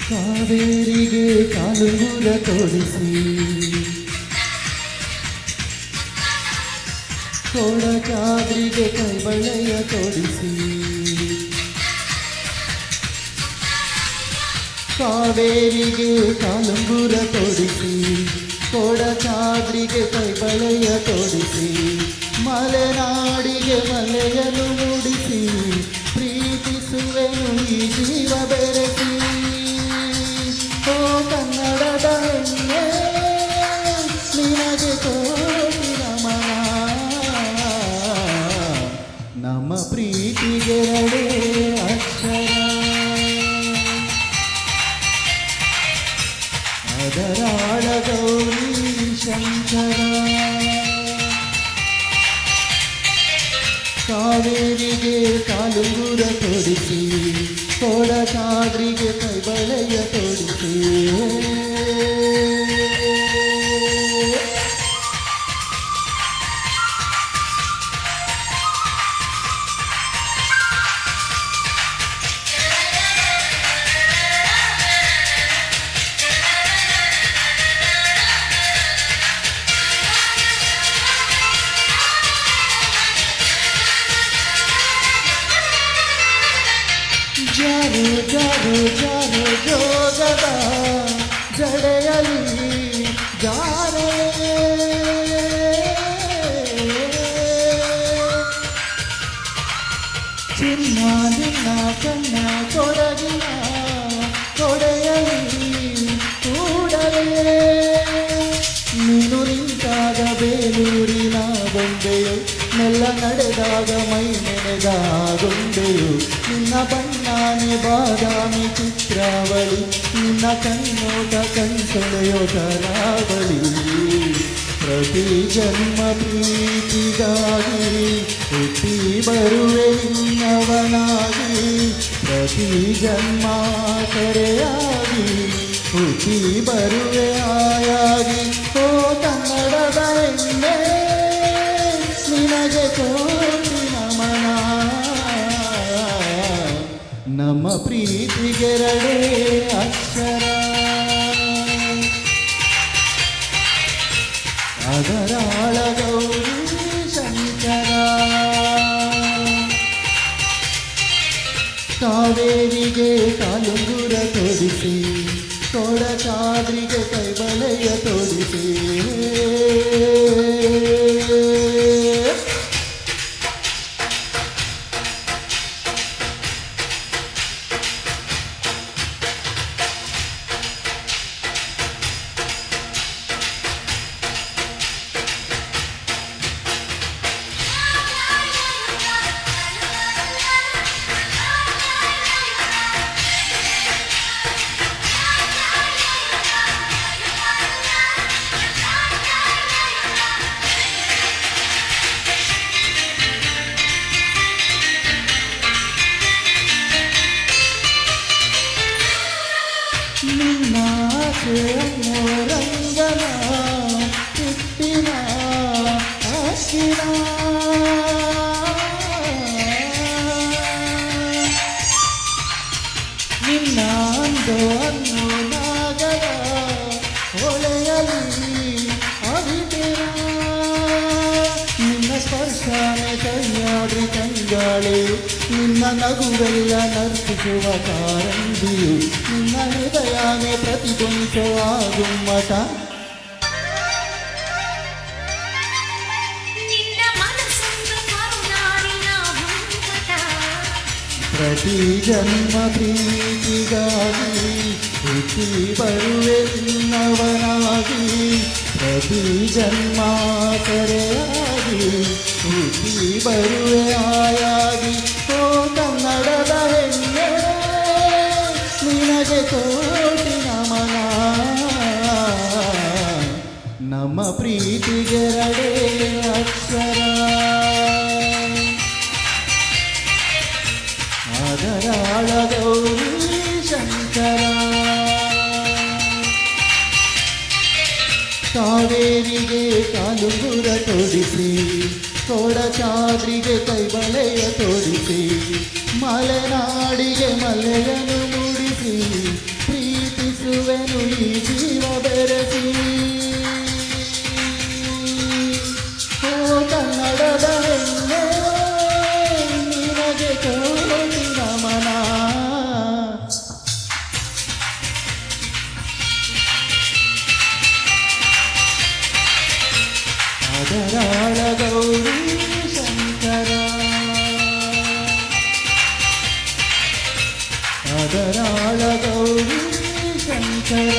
ಕಾವೇರಿಗೆ ಕಾಲುಂಗುರ ತೊಡಿಸಿ ಕೊಡಚಾದ್ರಿಗೆ ಕೈಬಳೆಯ ತೊಡಿಸಿ ಕಾವೇರಿಗೆ ಕಾಲುಂಗುರ ತೊಡಿಸಿ ಕೊಡಚಾದ್ರಿಗೆ ಕೈಬಳೆಯ ತೊಡಿಸಿ ಮಲೆನಾಡಿಗೆ ಮಲೆಯನ್ನು ಮೂಡಿಸಿ ಪ್ರೀತಿಸುವೆನು ಈ ಜೀವ ಬೆರೆಸಿ ಓ ಕನ್ನಡದ ಹೆಣ್ಣೆ ನಿನಗೆ ಕೋಟಿ ನಮನ ನಮ್ಮ ಪ್ರೀತಿಗೆರಡೇ ಅಕ್ಷರ ಅದರಾಳ ಗೌರಿ ಶಂಕರ ಕಾವೇರಿಗೆ ಕಾಲುಂಗುರ ತೊಡಿಸಿ ಕೊಡಚಾದ್ರಿಗೆ ಕೈಬಳೆಯ ತೊಡಿಸಿ ಜಾರು ಜಾರು ಜಾರು ಜೋಗದ ಜಡೆಯಲಿ ಜಾರೆ ಚಿನ್ನ ನಿನ್ನ ಕಣ್ಣ ಕೊಡಗಿನ ಕೊಡೆಯಲಿ ಕೂಡಲೇ ನೀನು ನಿಂತಾಗ ಬೇಲೂರಿನ ಬೊಂಬೆಯು ಮೆಲ್ಲ ನಡೆದಾಗ ಮೈ ನೆನೆದ ಗೊಂಬೆಯು ನಿನ್ನ ಬಣ್ಣಾನೆ ಬಾದಾಮಿ ಚಿತ್ರಾವಳಿ ನಿನ್ನ ಕಣ್ಣೋಟ ಕಣ್ಸೊಳೆಯೋ ಕರಾವಳಿ ಪ್ರತಿ ಜನ್ಮ ಪ್ರೀತಿಗಾಗಿ ಹುಟ್ಟಿ ಬರುವೆ ನಿನ್ನವನಾಗಿ ಪ್ರತಿ ಜನ್ಮ ಕರೆಯಾಗಿ ಹುಟ್ಟಿ ಬರುವೆ ಆಯಾಗಿ ಓ ಕನ್ನಡದ ಹೆಣ್ಣೆ ನಿನಗೆ ಕೋಟಿ ನಮನ ನಮ್ಮ ಪ್ರೀತಿಗೆರಡೇ ಅಕ್ಷರ ಅದರಾಳ ಗೌರಿ ಶಂಕರ ಕಾವೇರಿಗೆ ಕಾಲುಂಗುರ ತೊಡಿಸಿ ಕೊಡಚಾದ್ರಿಗೆ ಕೈಬಳೆಯ ತೊಡಿಸಿ ರಂಗನ ಹುಟ್ಟಿನ ಹಸಿರ ನಿನ್ನ ಅಂದು ಅನ್ನು ನಾಗರ ಹೊಳೆಯಲಿ ಅರಿತಿರ ನಿನ್ನ ಸ್ಪರ್ಶನೆ ಕೈಯಾಡಿ ಕಂಗಾಳಿ ನಿನ್ನ ನಗುವೆಲ್ಲ ನರ್ತಿಸುವ ಕಾರಂಜಿಯು ನಿನ್ನ ಹೃದಯನೇ ಪ್ರತಿಧ್ವನಿಸುವ ಗುಮ್ಮಟ ಪ್ರತಿ ಜನ್ಮ ಪ್ರೀತಿಗಾಗಿ ಹುಟ್ಟಿ ಬರುವೆ ನಿನ್ನವನಾಗಿ ಪ್ರತಿ ಜನ್ಮ ಕರೆಯಾಗಿ ಹುಟ್ಟಿ ಬರುವೆ ಆಯಾಗಿ ಓ ಕನ್ನಡದ ಹೆಣ್ಣೆ ನಿನಗೆ ಕೋಟಿ ನಮನ ನಮ್ಮ ಪ್ರೀತಿಗೆರಡೇ ಅಕ್ಷರ ಅದರಾಳ ಗೌರಿ ಶಂಕರ ಕಾವೇರಿಗೆ ಕಾಲುಂಗುರ ತೊಡಿಸಿ ಕೊಡಚಾದ್ರಿಗೆ ಕೈಬಳೆಯ ತೊಡಿಸಿ ಮಲೆನಾಡಿಗೆ ಮಲೆಯನ್ನು ಮೂಡಿಸಿ ಪ್ರೀತಿಸುವೆನು ಈ ಜೀವ ಬೆರೆಸಿ ಓ ಕನ್ನಡದ ಹೆಣ್ಣೆ ನಿನಗೆ ಕೋಟಿ ನಮನ ಅದರಾಳ ಗೌರಿ ಶಂಕರ ಅದರಾಳ ಗೌರಿ ಶಂಕರ